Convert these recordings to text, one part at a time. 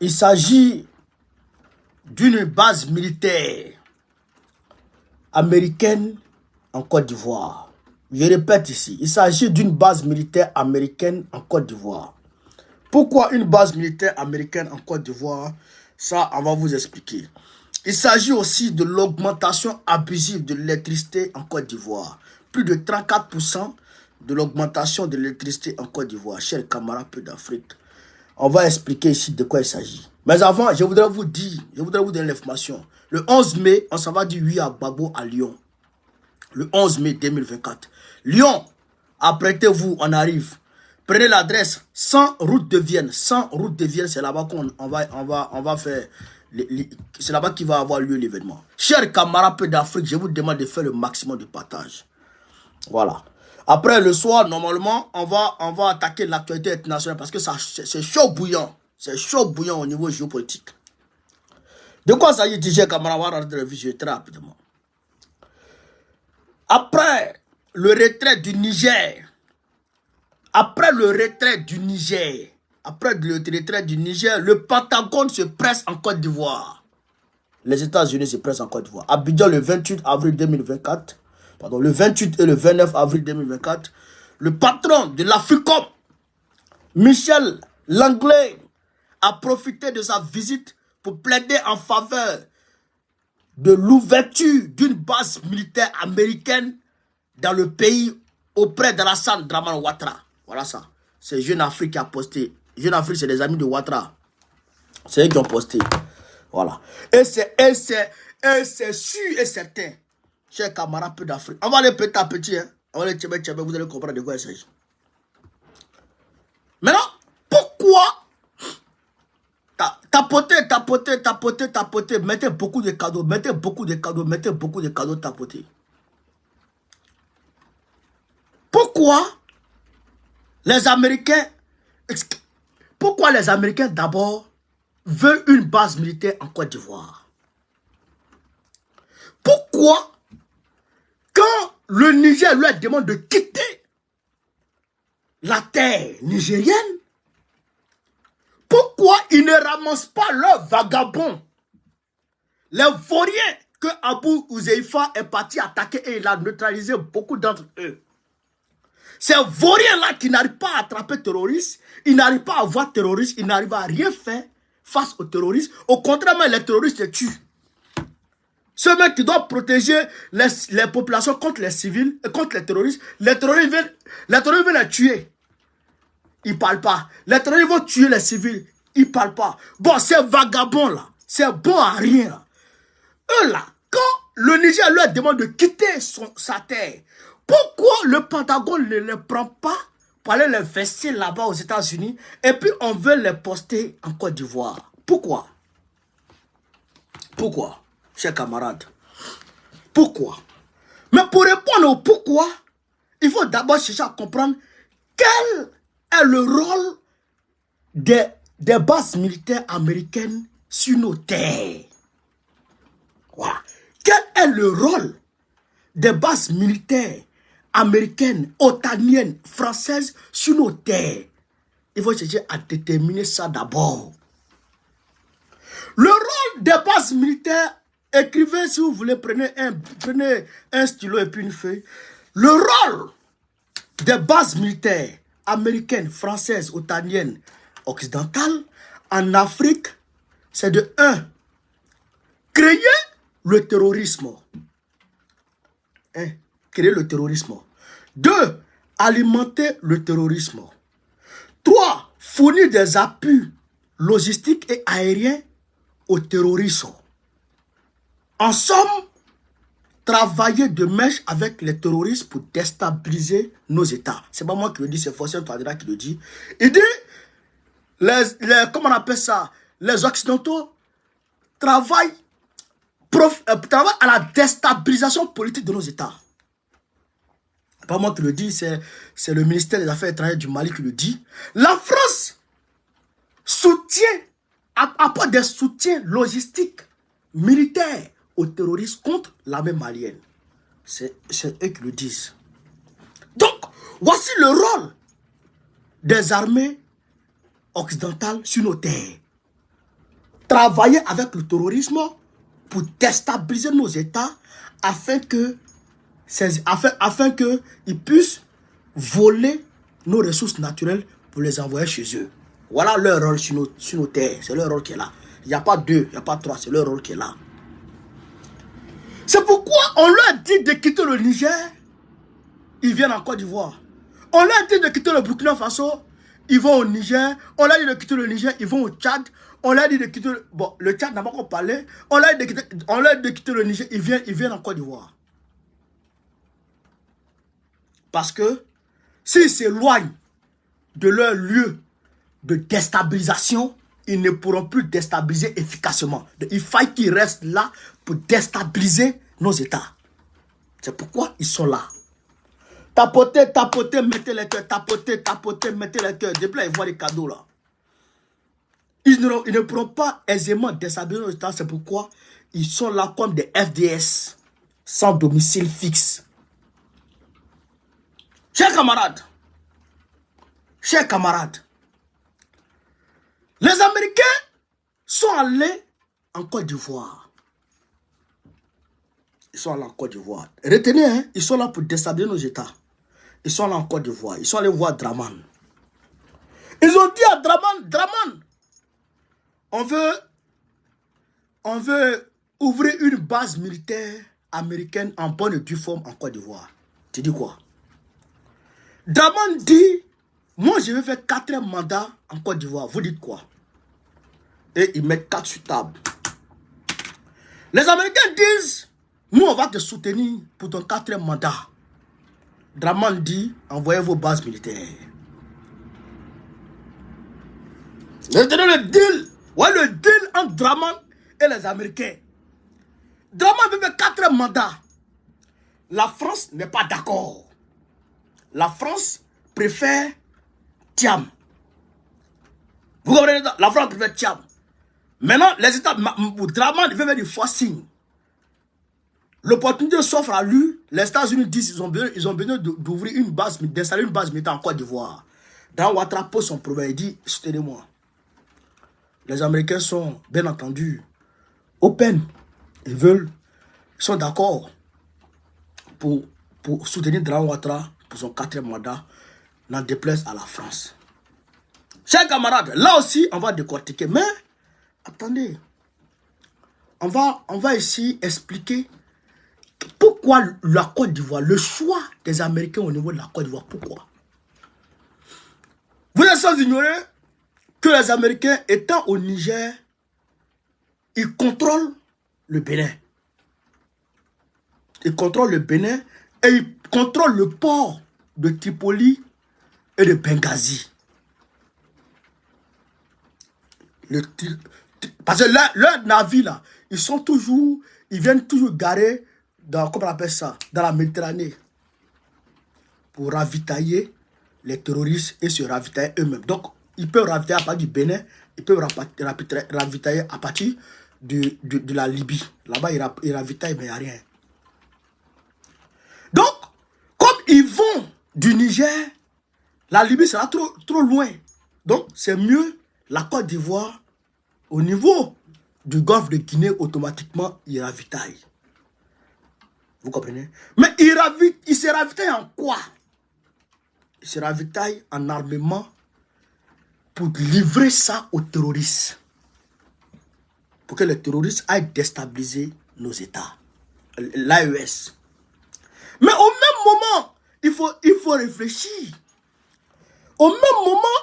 Il s'agit d'une base militaire américaine en Côte d'Ivoire. Je répète ici, il s'agit d'une base militaire américaine en Côte d'Ivoire. Pourquoi une base militaire américaine en Côte d'Ivoire? Ça, on va vous expliquer. Il s'agit aussi de l'augmentation abusive de l'électricité en Côte d'Ivoire. Plus de 34% de l'augmentation de l'électricité en Côte d'Ivoire. Chers camarades peu d'Afrique, on va expliquer ici de quoi il s'agit. Mais avant, je voudrais vous donner l'information. Le 11 mai, on s'en va dire oui à Gbagbo à Lyon. Le 11 mai 2024. Lyon, apprêtez-vous, on arrive. Prenez l'adresse 100 route de Vienne. 100 route de Vienne, c'est là-bas qu'on va faire. C'est là-bas qu'il va avoir lieu l'événement. Chers camarades peu d'Afrique, je vous demande de faire le maximum de partage. Voilà. Après, le soir, normalement, on va attaquer l'actualité internationale parce que c'est chaud bouillant. C'est chaud bouillant au niveau géopolitique. De quoi s'agit-il, chers camarades? On va rentrer dans le vif très rapidement. Après le retrait du Niger, le Pentagone se presse en Côte d'Ivoire. Les États-Unis se pressent en Côte d'Ivoire. Abidjan le 28 avril 2024. Pardon, le 28 et le 29 avril 2024. Le patron de l'Africom, Michel Langlais, a profité de sa visite pour plaider en faveur de l'ouverture d'une base militaire américaine dans le pays auprès d'Alassane Dramane Ouattara. Voilà ça. C'est Jeune Afrique qui a posté. Jeune Afrique, c'est des amis de Ouattara. C'est eux qui ont posté. Voilà. Et c'est sûr et certain. Chers camarades peu d'Afrique. On va aller petit à petit. Hein. On va aller tchébé, vous allez comprendre de quoi il s'agit. Maintenant, pourquoi tapoter, mettez beaucoup de cadeaux, tapoter. Pourquoi les Américains d'abord veulent une base militaire en Côte d'Ivoire? Pourquoi quand le Niger leur demande de quitter la terre nigérienne, pourquoi ils ne ramassent pas leurs vagabonds, les vauriens que Abou Ouzeifa est parti attaquer et il a neutralisé beaucoup d'entre eux? Ces vauriens-là qui n'arrivent pas à attraper terroristes, ils n'arrivent pas à voir terroristes, ils n'arrivent à rien faire face aux terroristes. Au contraire, les terroristes les tuent. Ceux mecs qui doivent protéger les populations contre les civils et contre les terroristes viennent les tuer. Ils ne parlent pas. Les terroristes vont tuer les civils. Ils ne parlent pas. Bon, ces vagabonds-là, c'est bon à rien. Là. Eux là, quand le Niger leur demande de quitter sa terre, pourquoi le Pentagone ne les prend pas pour aller les investir là-bas aux États-Unis et puis on veut les poster en Côte d'Ivoire? Pourquoi? Pourquoi, chers camarades? Pourquoi? Mais pour répondre au pourquoi, il faut d'abord chercher à comprendre quel est le rôle des bases militaires américaines sur nos terres. Voilà. Quel est le rôle des bases militaires américaines, otaniennes, françaises sur nos terres? Il faut chercher à déterminer ça d'abord. Le rôle des bases militaires, écrivez si vous voulez, prenez un stylo et puis une feuille. Le rôle des bases militaires américaines, françaises, otaniennes, occidentales, en Afrique, c'est de 1. Créer le terrorisme. Créer le terrorisme. 2. Alimenter le terrorisme. 3. Fournir des appuis logistiques et aériens au terrorisme. En somme, travailler de mèche avec les terroristes pour déstabiliser nos États. C'est pas moi qui le dis, c'est Fossé Touadéra qui le dit. Il dit, comment on appelle ça? Les Occidentaux travaillent à la déstabilisation politique de nos États. C'est pas moi qui le dis, c'est le ministère des Affaires étrangères du Mali qui le dit. La France apporte des soutiens logistiques, militaires aux terroristes contre l'armée malienne. C'est eux qui le disent. Donc, voici le rôle des armées occidentales sur nos terres. travailler avec le terrorisme pour déstabiliser nos États afin qu'ils puissent voler nos ressources naturelles pour les envoyer chez eux. Voilà leur rôle sur nos terres. C'est leur rôle qui est là. Il n'y a pas deux, il n'y a pas trois, c'est leur rôle qui est là. C'est pourquoi on leur dit de quitter le Niger, ils viennent en Côte d'Ivoire. On leur dit de quitter le Burkina Faso, ils vont au Niger. On leur dit de quitter le Niger, ils vont au Tchad. On leur dit de quitter le Tchad n'a pas encore parlé. On leur dit de quitter le Niger, ils viennent en Côte d'Ivoire. Parce que s'ils s'éloignent de leur lieu de déstabilisation, ils ne pourront plus déstabiliser efficacement. Il faut qu'ils restent là pour déstabiliser nos États. C'est pourquoi ils sont là. Tapotez, tapotez, mettez les cœurs. Tapotez, tapotez, mettez les cœurs. Depuis là, ils voient les cadeaux là. Ils ne pourront pas aisément déstabiliser nos États. C'est pourquoi ils sont là comme des FDS, sans domicile fixe. Chers camarades, les Américains sont allés en Côte d'Ivoire. Ils sont allés en Côte d'Ivoire. Retenez, hein, ils sont là pour déstabiliser nos États. Ils sont là en Côte d'Ivoire. Ils sont allés voir Draman. Ils ont dit à Draman, on veut ouvrir une base militaire américaine en bonne et due forme en Côte d'Ivoire. Tu dis quoi? Draman dit, moi je vais faire 4 mandats en Côte d'Ivoire. Vous dites quoi? Et ils mettent 4 sur table. Les Américains disent, nous on va te soutenir pour ton 4e mandat. Draman dit, envoyez vos bases militaires. Retenez le deal. Ouais, le deal entre Draman et les Américains. Draman veut faire 4 mandats. La France n'est pas d'accord. La France préfère Thiam. Vous comprenez? La France préfère Thiam. Maintenant, les États, Draman veut faire du forcing. L'opportunité s'offre à lui. Les États-Unis disent ils ont besoin d'ouvrir une base, d'installer une base militaire en Côte d'Ivoire. Dans Ouattara pose son problème, il dit, soutenez-moi. Les Américains sont, bien entendu, open. Ils sont d'accord pour soutenir Draman Ouattara pour son 4e mandat, n'en déplaise à la France. Chers camarades, là aussi, on va décortiquer. Mais, attendez, on va ici expliquer pourquoi la Côte d'Ivoire, le choix des Américains au niveau de la Côte d'Ivoire, pourquoi? Vous êtes sans ignorer que les Américains, étant au Niger, ils contrôlent le Bénin. Ils contrôlent le Bénin et ils contrôlent le port de Tripoli et de Benghazi. Parce que leurs navires, là, ils viennent toujours garer dans, comment on appelle ça, dans la Méditerranée pour ravitailler les terroristes et se ravitailler eux-mêmes. Donc, ils peuvent ravitailler à partir du Bénin, ils peuvent ravitailler à partir de la Libye. Là-bas, ils ravitaillent, mais il n'y a rien. Donc, comme ils vont du Niger, la Libye sera trop loin. Donc, c'est mieux la Côte d'Ivoire, au niveau du golfe de Guinée, automatiquement, ils ravitaillent. Vous comprenez? Mais ils se ravitaillent en quoi? Ils se ravitaillent en armement pour livrer ça aux terroristes. Pour que les terroristes aillent déstabiliser nos États. L'AES. Mais au même moment, il faut réfléchir. Au même moment,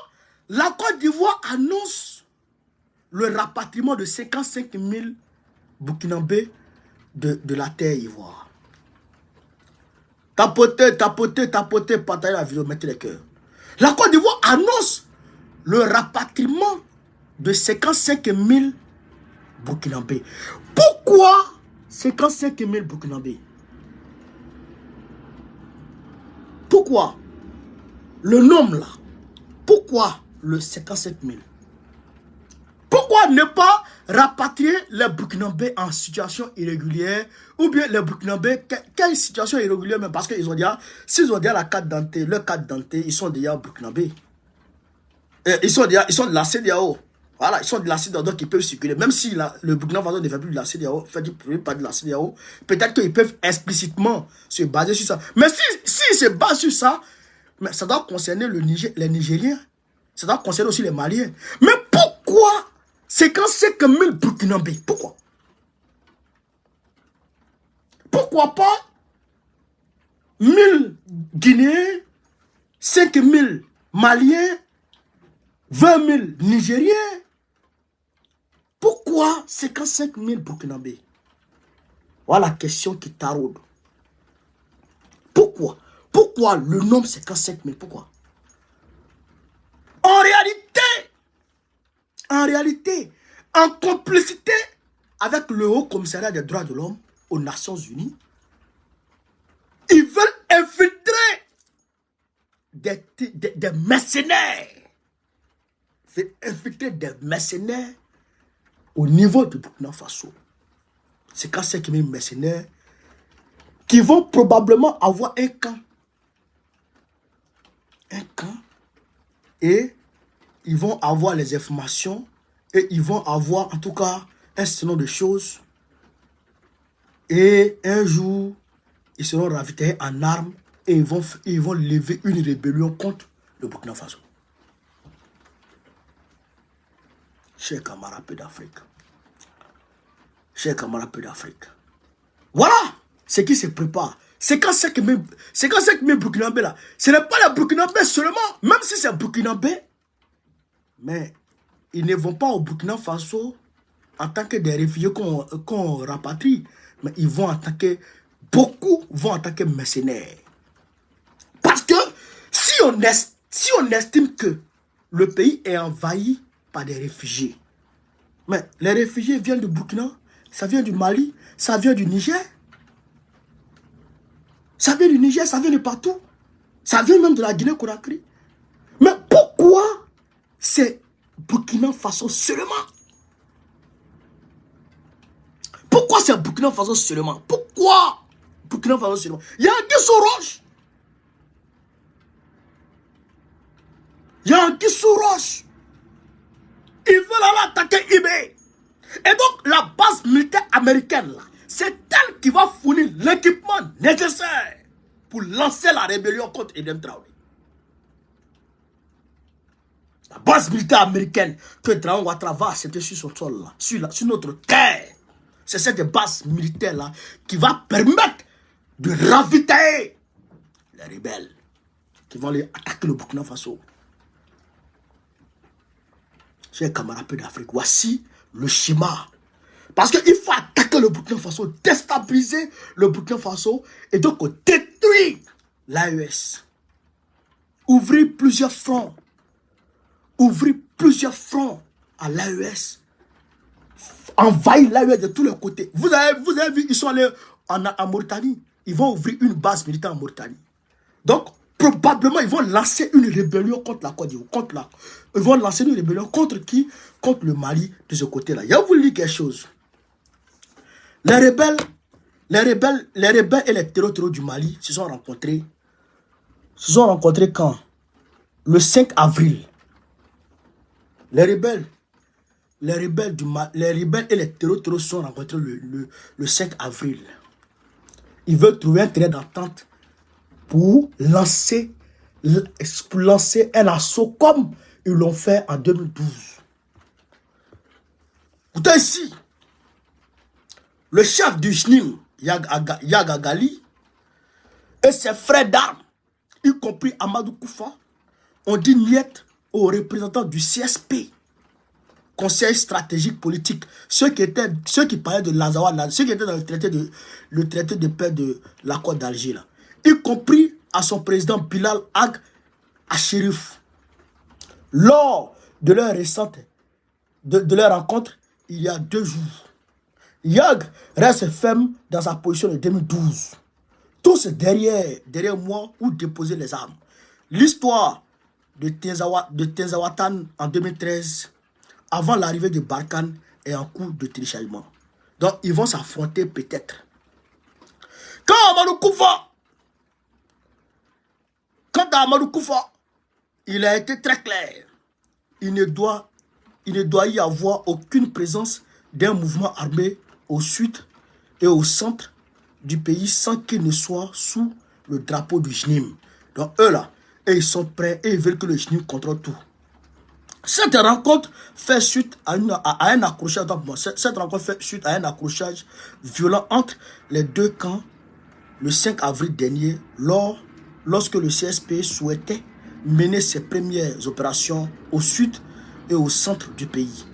la Côte d'Ivoire annonce le rapatriement de 55 000 Burkinabés de la terre ivoire. Tapotez, partagez la vidéo, mettez les cœurs. La Côte d'Ivoire annonce le rapatriement de 55 000 Burkinabés. Pourquoi 55 000 Burkinabés? Pourquoi le nombre là? Pourquoi le 57 000? Pourquoi ne pas rapatrier les Burkinabés en situation irrégulière? Ou bien les Burkinabés, quelle situation irrégulière même? Parce qu'ils ont déjà, s'ils ont déjà la carte d'identité, leur carte d'identité, ils sont déjà Burkinabés. Ils sont de la CEDEAO. Voilà, ils sont de la CEDEAO, donc ils peuvent circuler. Même si le Burkina Faso ne fait plus de la CEDEAO, pas de la CEDEAO, peut-être qu'ils peuvent explicitement se baser sur ça. Mais si ils se basent sur ça, mais ça doit concerner les Nigériens. Ça doit concerner aussi les Maliens. Mais pourquoi 55 000 Burkinabés? Pourquoi? Pourquoi pas 1000 Guinéens, 5 000 Maliens, 20 000 Nigériens? Pourquoi 55 000 Burkinabés? Voilà la question qui taraude. Pourquoi? Pourquoi le nombre 55 000? Pourquoi? En réalité, en complicité avec le Haut Commissariat des droits de l'homme aux Nations Unies, ils veulent infiltrer des mercenaires. Ils veulent infiltrer des mercenaires au niveau du Burkina Faso. C'est quand c'est qu'ils mercenaires qui vont probablement avoir un camp. Un camp. Et ils vont avoir les informations. Et ils vont avoir en tout cas un certain nombre de choses. Et un jour, ils seront ravitaillés en armes. Et ils vont lever une rébellion contre le Burkina Faso. Chers camarades peu d'Afrique. Chers camarades peu d'Afrique. Voilà ce qui se prépare. C'est quand c'est que mes Burkinabés là. Ce n'est pas les Burkinabés seulement. Même si c'est Burkinabés. Mais ils ne vont pas au Burkina Faso en tant que des réfugiés qu'on rapatrie. Mais ils vont en tant que... Beaucoup vont en tant que mercenaires. Parce que si on estime que le pays est envahi par des réfugiés, mais les réfugiés viennent du Burkina, ça vient du Mali, ça vient du Niger. Ça vient du Niger, ça vient de partout. Ça vient même de la Guinée-Conakry. Mais pourquoi c'est Burkina Faso seulement? Pourquoi c'est Burkina Faso seulement? Pourquoi Burkina Faso seulement? Il y a un Guissou Roche. Il y a un Guissou Roche. Ils veulent aller attaquer eBay. Et donc, la base militaire américaine, là, c'est elle qui va fournir l'équipement nécessaire pour lancer la rébellion contre Ibrahim Traoré. La base militaire américaine que Traoré Ouattara va accepter sur son sol, là, sur notre terre. C'est cette base militaire-là qui va permettre de ravitailler les rebelles qui vont aller attaquer le Burkina Faso. Chers camarades d'Afrique, voici le schéma. Parce qu'il faut attaquer le Burkina Faso, déstabiliser le Burkina Faso et donc détruire l'AES. Ouvrir plusieurs fronts. Ouvrir plusieurs fronts à l'AES. Envahir l'AES de tous les côtés. Vous avez vu, ils sont allés en Mauritanie. Ils vont ouvrir une base militaire en Mauritanie. Donc, probablement, ils vont lancer une rébellion contre la Côte d'Ivoire. Ils vont lancer une rébellion contre qui? Contre le Mali de ce côté-là. Je vais vous dire quelque chose. Les rebelles et les terreaux du Mali se sont rencontrés. Quand? Le 5 avril. Les rebelles et les terreaux se sont rencontrés le 5 avril. Ils veulent trouver un terrain d'entente pour lancer un assaut comme ils l'ont fait en 2012. Écoutez ici, le chef du JNIM, Yagagali, et ses frères d'armes, y compris Amadou Koufa, ont dit niet aux représentants du CSP, Conseil stratégique politique, ceux qui parlaient de Lazawa, ceux qui étaient dans le traité de paix de l'accord d'Alger, y compris à son président Bilal Ag Achérif. Lors de leur leur rencontre, il y a 2 jours, Yag reste ferme dans sa position de 2012. Tous derrière moi où déposer les armes. L'histoire de Tenzawatan en 2013, avant l'arrivée de Barkhane, est en cours de téléchargement. Donc, ils vont s'affronter peut-être. Quant à Amadou Koufa, il a été très clair. Il ne doit il ne doit y avoir aucune présence d'un mouvement armé au sud et au centre du pays sans qu'il ne soit sous le drapeau du JNIM. Donc eux là, et ils sont prêts et ils veulent que le JNIM contrôle tout. Cette rencontre fait suite à un accrochage. Cette rencontre fait suite à un accrochage violent entre les deux camps le 5 avril dernier, lorsque le CSP souhaitait mener ses premières opérations au sud et au centre du pays.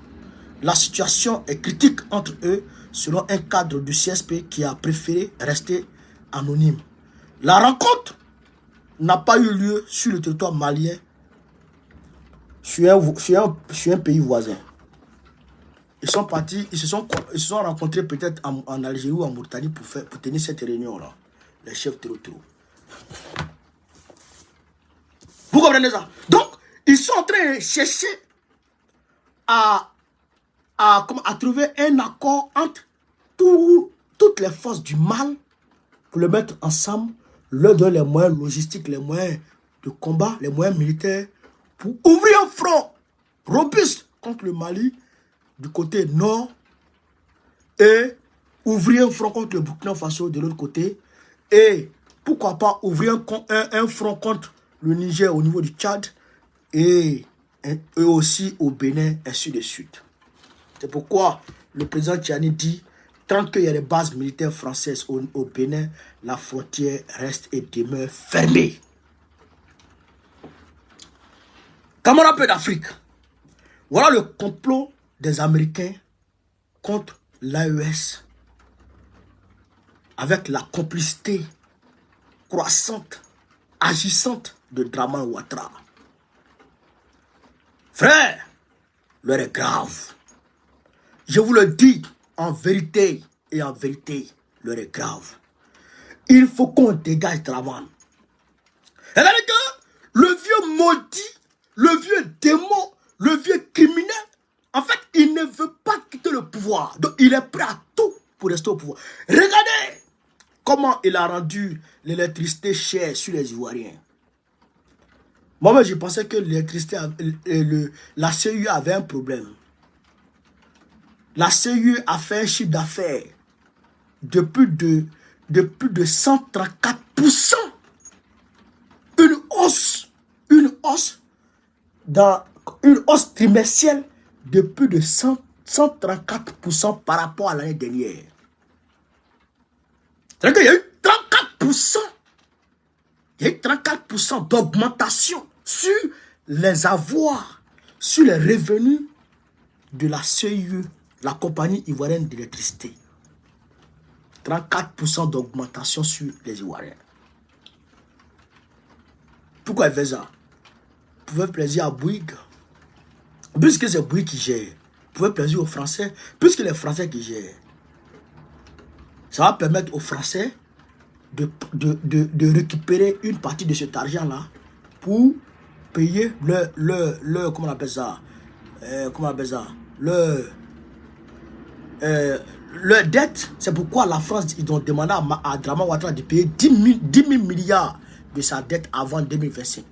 La situation est critique entre eux selon un cadre du CSP qui a préféré rester anonyme. La rencontre n'a pas eu lieu sur le territoire malien, sur un pays voisin. Ils sont partis, ils se sont rencontrés peut-être en Algérie ou en Mauritanie pour tenir cette réunion-là, les chefs territoriaux. Vous comprenez ça? Donc, ils sont en train de chercher à trouver un accord entre toutes les forces du mal pour le mettre ensemble, leur donner les moyens logistiques, les moyens de combat, les moyens militaires pour ouvrir un front robuste contre le Mali du côté nord et ouvrir un front contre le Burkina Faso de l'autre côté et pourquoi pas ouvrir un front contre le Niger au niveau du Tchad et aussi au Bénin ainsi de suite. C'est pourquoi le président Tchiani dit tant qu'il y a des bases militaires françaises au Bénin, la frontière reste et demeure fermée. Camarades d'Afrique, voilà le complot des Américains contre l'AES avec la complicité croissante, agissante de Dramane Ouattara. Frère, l'heure est grave. Je vous le dis en vérité et en vérité, l'heure est grave. Il faut qu'on dégage Dramane. Regardez que le vieux maudit, le vieux démon, le vieux criminel, en fait, il ne veut pas quitter le pouvoir. Donc, il est prêt à tout pour rester au pouvoir. Regardez comment il a rendu l'électricité chère sur les Ivoiriens. Moi-même, je pensais que l'électricité, la CEU avait un problème. La CEU a fait un chiffre d'affaires de plus de 134%. Une hausse trimestrielle de plus de 134% par rapport à l'année dernière. C'est-à-dire qu'il y a eu 34%. Il y a eu 34% d'augmentation sur les avoirs, sur les revenus de la CEU, la compagnie ivoirienne d'électricité. 34% d'augmentation sur les Ivoiriens. Pourquoi il fait ça? Pour faire plaisir à Bouygues. Puisque c'est Bouygues qui gère. Pour faire plaisir aux Français. Puisque les Français qui gèrent. Ça va permettre aux Français de récupérer une partie de cet argent-là pour payer leur comment on appelle ça? Leur dette. C'est pourquoi la France, ils ont demandé à Dramane Ouattara de payer 10 000 milliards de sa dette avant 2025.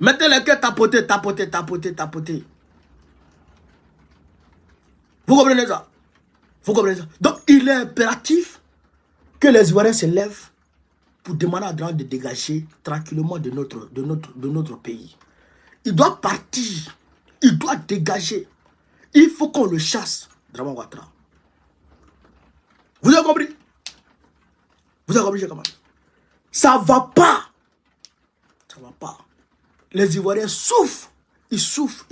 Mettez les cœurs tapoter. Vous comprenez ça? Vous comprenez ça? Donc, il est impératif que les Ivoiriens se lèvent pour demander à Dramane de dégager tranquillement de notre pays. Il doit partir. Il doit dégager. Il faut qu'on le chasse, Dramane Ouattara. Vous avez compris? Vous avez compris, j'ai compris? Ça va pas. Ça va pas. Les Ivoiriens souffrent. Ils souffrent.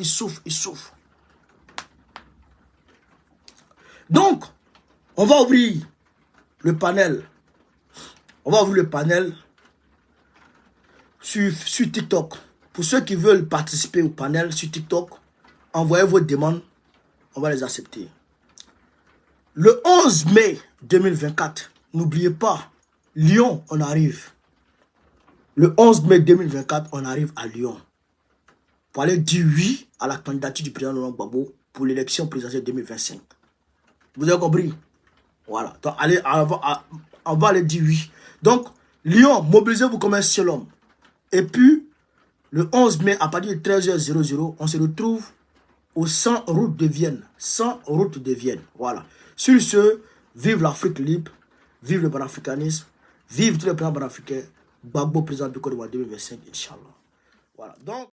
Donc, on va ouvrir le panel. On va ouvrir le panel sur TikTok. Pour ceux qui veulent participer au panel sur TikTok, envoyez vos demandes. On va les accepter. Le 11 mai 2024, n'oubliez pas, Lyon, on arrive. Le 11 mai 2024, on arrive à Lyon. Pour aller dire oui à la candidature du président Laurent Gbagbo pour l'élection présidentielle 2025. Vous avez compris? Voilà. Donc, allez, on va aller dire oui. Donc, Lyon, mobilisez-vous comme un seul homme. Et puis, Le 11 mai, à partir de 13h00, on se retrouve au 100 route de Vienne. 100 route de Vienne. Voilà. Sur ce, vive l'Afrique libre, vive le panafricanisme, vive tous les plans panafricains. Gbagbo, président du Côte d'Ivoire 2025, Inch'Allah. Voilà. Donc,